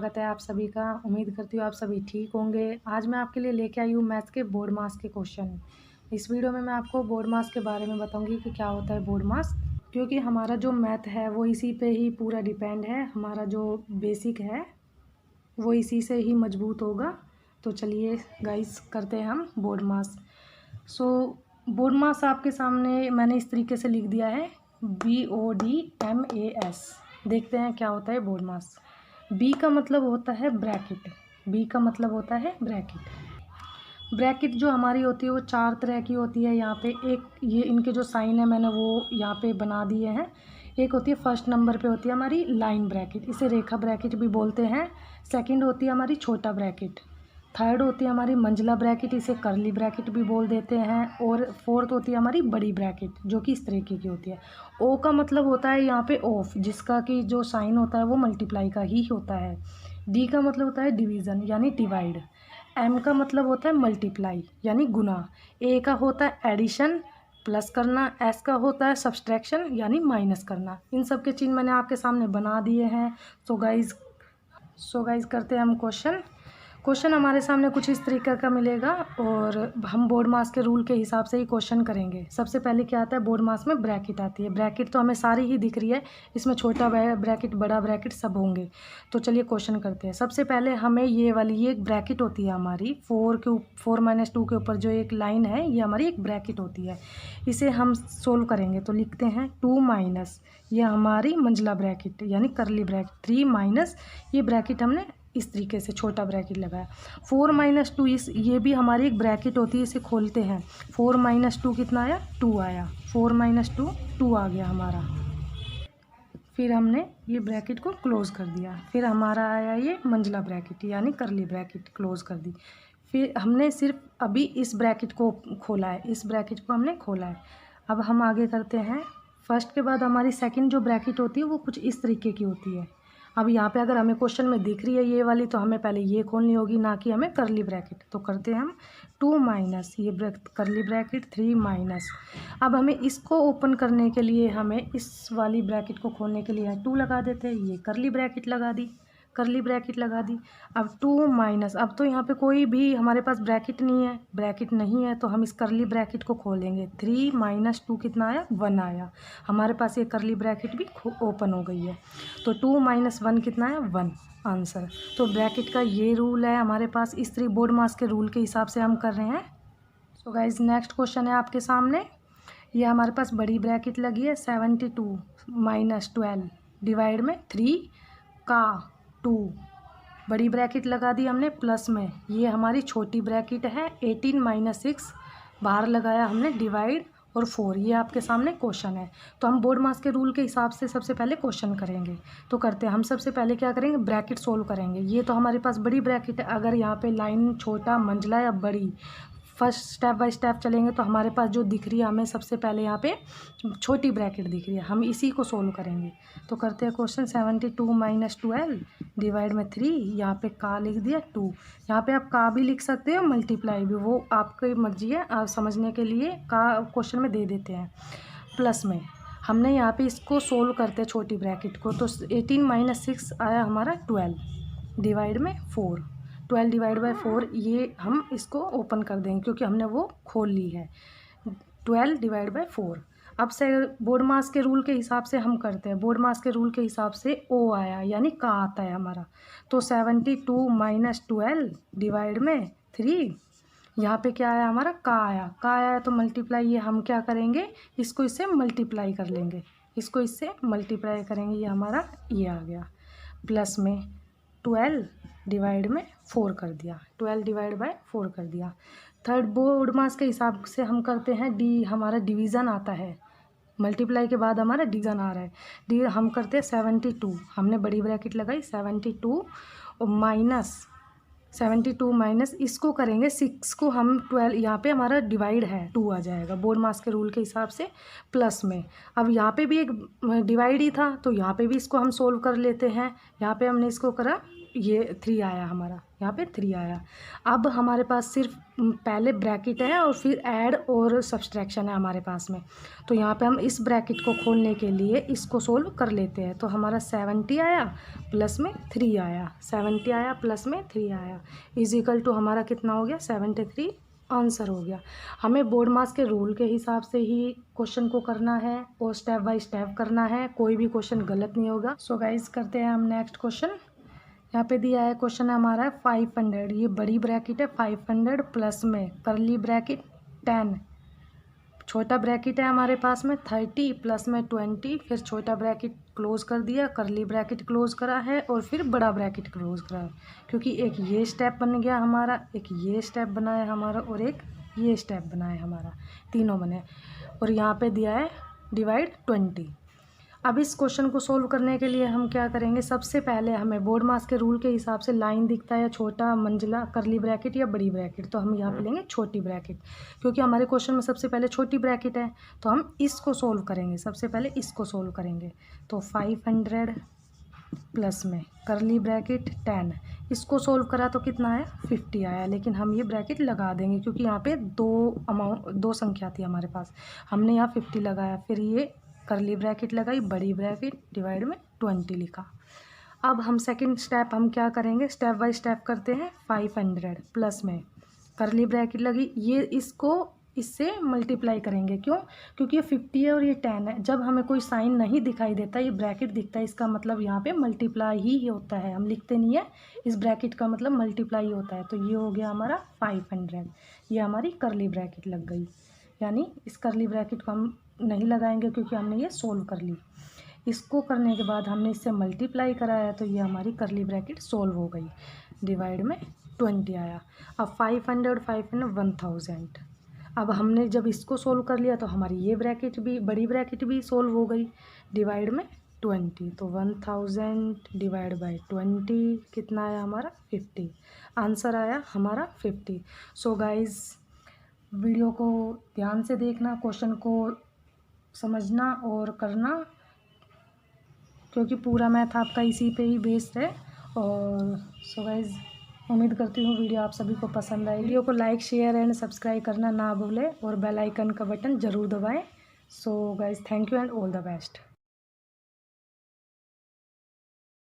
स्वागत है आप सभी का। उम्मीद करती हूँ आप सभी ठीक होंगे। आज मैं आपके लिए लेके आई हूँ मैथ्स के बोर्ड मास के क्वेश्चन। इस वीडियो में मैं आपको बोर्ड मास के बारे में बताऊँगी कि क्या होता है बोर्ड मास, क्योंकि हमारा जो मैथ है वो इसी पे ही पूरा डिपेंड है। हमारा जो बेसिक है वो इसी से ही मजबूत होगा। तो चलिए गाइस करते हैं हम बोर्ड मास। बोर्ड मास आपके सामने मैंने इस तरीके से लिख दिया है, BODMAS। देखते हैं क्या होता है बोर्ड मास। बी का मतलब होता है ब्रैकेट। बी का मतलब होता है ब्रैकेट। ब्रैकेट जो हमारी होती है वो चार तरह की होती है। यहाँ पे एक ये इनके जो साइन है मैंने वो यहाँ पे बना दिए हैं। एक होती है फर्स्ट नंबर पे होती है हमारी लाइन ब्रैकेट, इसे रेखा ब्रैकेट भी बोलते हैं। सेकंड होती है हमारी छोटा ब्रैकेट। थर्ड होती है हमारी मंझला ब्रैकेट, इसे करली ब्रैकेट भी बोल देते हैं। और फोर्थ होती है हमारी बड़ी ब्रैकेट जो कि इस तरीके की होती है। ओ का मतलब होता है यहाँ पे ऑफ, जिसका कि जो साइन होता है वो मल्टीप्लाई का ही होता है। डी का मतलब होता है डिवीज़न यानी डिवाइड। एम का मतलब होता है मल्टीप्लाई यानी गुना। ए का होता है एडिशन प्लस करना। एस का होता है सब्सट्रैक्शन यानी माइनस करना। इन सब के चिन्ह मैंने आपके सामने बना दिए हैं। सो गाइज करते हैं हम क्वेश्चन हमारे सामने कुछ इस तरीके का मिलेगा और हम बोर्ड मास के रूल के हिसाब से ही क्वेश्चन करेंगे। सबसे पहले क्या आता है बोर्ड मास में ब्रैकेट आती है। ब्रैकेट तो हमें सारी ही दिख रही है, इसमें छोटा ब्रैकेट बड़ा ब्रैकेट सब होंगे। तो चलिए क्वेश्चन करते हैं। सबसे पहले हमें ये एक ब्रैकेट होती है हमारी 4 - 2 के ऊपर जो एक लाइन है ये हमारी एक ब्रैकेट होती है। इसे हम सोल्व करेंगे तो लिखते हैं 2 माइनस, ये हमारी मंझला ब्रैकेट यानी करली ब्रैकेट। 3 माइनस, ये ब्रैकेट हमने इस तरीके से छोटा ब्रैकेट लगाया। 4 - 2 ये भी हमारी एक ब्रैकेट होती है, इसे खोलते हैं। 4 - 2 कितना आया? 2 आया। 4 - 2 2 आ गया हमारा। फिर हमने ये ब्रैकेट को क्लोज़ कर दिया। फिर हमारा आया ये मंझला ब्रैकेट यानी करली ब्रैकेट, क्लोज़ कर दी। फिर हमने सिर्फ अभी इस ब्रैकेट को खोला है, इस ब्रैकेट को हमने खोला है। अब हम आगे करते हैं। फर्स्ट के बाद हमारी सेकंड जो ब्रैकेट होती है वो कुछ इस तरीके की होती है। अब यहाँ पे अगर हमें क्वेश्चन में दिख रही है ये वाली तो हमें पहले ये खोलनी होगी, ना कि हमें करली ब्रैकेट। तो करते हैं हम 2 माइनस ये करली ब्रैकेट 3 माइनस। अब हमें इसको ओपन करने के लिए हमें इस वाली ब्रैकेट को खोलने के लिए 2 लगा देते हैं। ये करली ब्रैकेट लगा दी, करली ब्रैकेट लगा दी। अब 2 माइनस, अब तो यहाँ पे कोई भी हमारे पास ब्रैकेट नहीं है तो हम इस करली ब्रैकेट को खोलेंगे। 3 - 2 कितना आया? 1 आया। हमारे पास ये करली ब्रैकेट भी ओपन हो गई है। तो 2 - 1 कितना है? 1 आंसर। तो ब्रैकेट का ये रूल है हमारे पास। इस तरह बोर्ड मास के रूल के हिसाब से हम कर रहे हैं। सो गाइज नेक्स्ट क्वेश्चन है आपके सामने। ये हमारे पास बड़ी ब्रैकेट लगी है 72 - 12 डिवाइड में 3 का 2, बड़ी ब्रैकेट लगा दी हमने प्लस में। ये हमारी छोटी ब्रैकेट है 18 - 6 बाहर लगाया हमने डिवाइड और 4। ये आपके सामने क्वेश्चन है। तो हम बोर्ड मास के रूल के हिसाब से सबसे पहले क्वेश्चन करेंगे। तो करते हैं हम। सबसे पहले क्या करेंगे? ब्रैकेट सोल्व करेंगे। ये तो हमारे पास बड़ी ब्रैकेट है। अगर यहाँ पे लाइन छोटा मंझला या बड़ी, फर्स्ट स्टेप बाय स्टेप चलेंगे तो हमारे पास जो दिख रही है हमें सबसे पहले यहाँ पे छोटी ब्रैकेट दिख रही है, हम इसी को सोल्व करेंगे। तो करते हैं क्वेश्चन। 72 - 12 डिवाइड में 3, यहाँ पे का लिख दिया 2। यहाँ पे आप का भी लिख सकते हो, मल्टीप्लाई भी, वो आपकी मर्जी है। आप समझने के लिए का क्वेश्चन में दे देते हैं। प्लस में हमने यहाँ पे इसको सोल्व करते हैं छोटी ब्रैकेट को। तो 18 - 6 आया हमारा 12 डिवाइड में 4। 12 डिवाइड बाई 4 ये हम इसको ओपन कर देंगे क्योंकि हमने वो खोल ली है। 12 डिवाइड बाई 4। अब से बोर्ड मास के रूल के हिसाब से हम करते हैं। बोर्ड मास के रूल के हिसाब से ओ आया यानी का आता है हमारा। तो 72 - 12 डिवाइड में 3, यहाँ पे क्या आया हमारा? का आया। का आया तो मल्टीप्लाई, ये हम क्या करेंगे? इसको इससे मल्टीप्लाई कर लेंगे, इसको इससे मल्टीप्लाई करेंगे। ये हमारा ये आ गया। प्लस में 12 डिवाइड में 4 कर दिया, 12 डिवाइड बाय 4 कर दिया। थर्ड बोर्ड मास के हिसाब से हम करते हैं। डी हमारा डिवीज़न आता है, मल्टीप्लाई के बाद हमारा डिवीज़न आ रहा है। डी हम करते हैं 72, हमने बड़ी ब्रैकेट लगाई 72 और -72 माइनस इसको करेंगे 6 को हम 12, यहाँ पे हमारा डिवाइड है 2 आ जाएगा बोर्ड मास के रूल के हिसाब से। प्लस में अब यहाँ पे भी एक डिवाइड ही था तो यहाँ पे भी इसको हम सोल्व कर लेते हैं। यहाँ पे हमने इसको करा, ये 3 आया हमारा। यहाँ पे 3 आया। अब हमारे पास सिर्फ पहले ब्रैकेट है और फिर ऐड और सब्सट्रैक्शन है हमारे पास में। तो यहाँ पे हम इस ब्रैकेट को खोलने के लिए इसको सोल्व कर लेते हैं। तो हमारा 70 आया प्लस में 3 आया, 70 आया प्लस में 3 आया, इज इक्वल टू हमारा कितना हो गया 73 आंसर हो गया। हमें बोर्ड मास के रूल के हिसाब से ही क्वेश्चन को करना है और स्टेप बाय स्टेप करना है, कोई भी क्वेश्चन गलत नहीं होगा। सो गाइज करते हैं हम नेक्स्ट क्वेश्चन। यहाँ पे दिया है क्वेश्चन हमारा है 500, ये बड़ी ब्रैकेट है 500 प्लस में करली ब्रैकेट 10, छोटा ब्रैकेट है हमारे पास में 30 प्लस में 20, फिर छोटा ब्रैकेट क्लोज कर दिया, करली ब्रैकेट क्लोज करा है और फिर बड़ा ब्रैकेट क्लोज करा है। क्योंकि एक ये स्टेप बन गया हमारा, एक ये स्टेप बना है हमारा और एक ये स्टेप बना है हमारा, तीनों बने। और यहाँ पे दिया है डिवाइड 20। अब इस क्वेश्चन को सोल्व करने के लिए हम क्या करेंगे, सबसे पहले हमें बोर्ड मास के रूल के हिसाब से लाइन दिखता है छोटा मंजिला करली ब्रैकेट या बड़ी ब्रैकेट, तो हम यहाँ पे लेंगे छोटी ब्रैकेट, क्योंकि हमारे क्वेश्चन में सबसे पहले छोटी ब्रैकेट है। तो हम इसको सोल्व करेंगे, सबसे पहले इसको सोल्व करेंगे। तो 500 प्लस में करली ब्रैकेट 10, इसको सोल्व करा तो कितना आया 50 आया, लेकिन हम ये ब्रैकेट लगा देंगे क्योंकि यहाँ पे दो संख्या थी हमारे पास, हमने यहाँ 50 लगाया, फिर ये करली ब्रैकेट लगाई, बड़ी ब्रैकेट डिवाइड में 20 लिखा। अब हम सेकंड स्टेप हम क्या करेंगे, स्टेप बाय स्टेप करते हैं। 500 प्लस में करली ब्रैकेट लगी, ये इसको इससे मल्टीप्लाई करेंगे, क्यों, क्योंकि ये 50 है और ये 10 है। जब हमें कोई साइन नहीं दिखाई देता, ये ब्रैकेट दिखता है, इसका मतलब यहाँ पे मल्टीप्लाई ही होता है, हम लिखते नहीं है, इस ब्रैकेट का मतलब मल्टीप्लाई होता है। तो ये हो गया हमारा 500, ये हमारी करली ब्रैकेट लग गई, यानी इस करली ब्रैकेट को हम नहीं लगाएंगे क्योंकि हमने ये सोल्व कर ली। इसको करने के बाद हमने इससे मल्टीप्लाई कराया तो ये हमारी करली ब्रैकेट सोल्व हो गई, डिवाइड में 20 आया। अब 500 1000। अब हमने जब इसको सोल्व कर लिया तो हमारी ये ब्रैकेट भी, बड़ी ब्रैकेट भी सोल्व हो गई, डिवाइड में 20। तो 1000 डिवाइड बाई 20 कितना आया हमारा 50, आंसर आया हमारा 50। सो गाइज वीडियो को ध्यान से देखना, क्वेश्चन को समझना और करना, क्योंकि पूरा मैथ आपका इसी पे ही बेस्ड है। और सो गाइज उम्मीद करती हूँ वीडियो आप सभी को पसंद आए। वीडियो को लाइक शेयर एंड सब्सक्राइब करना ना भूलें और बेल आइकन का बटन ज़रूर दबाएं। So guys thank you and all the best.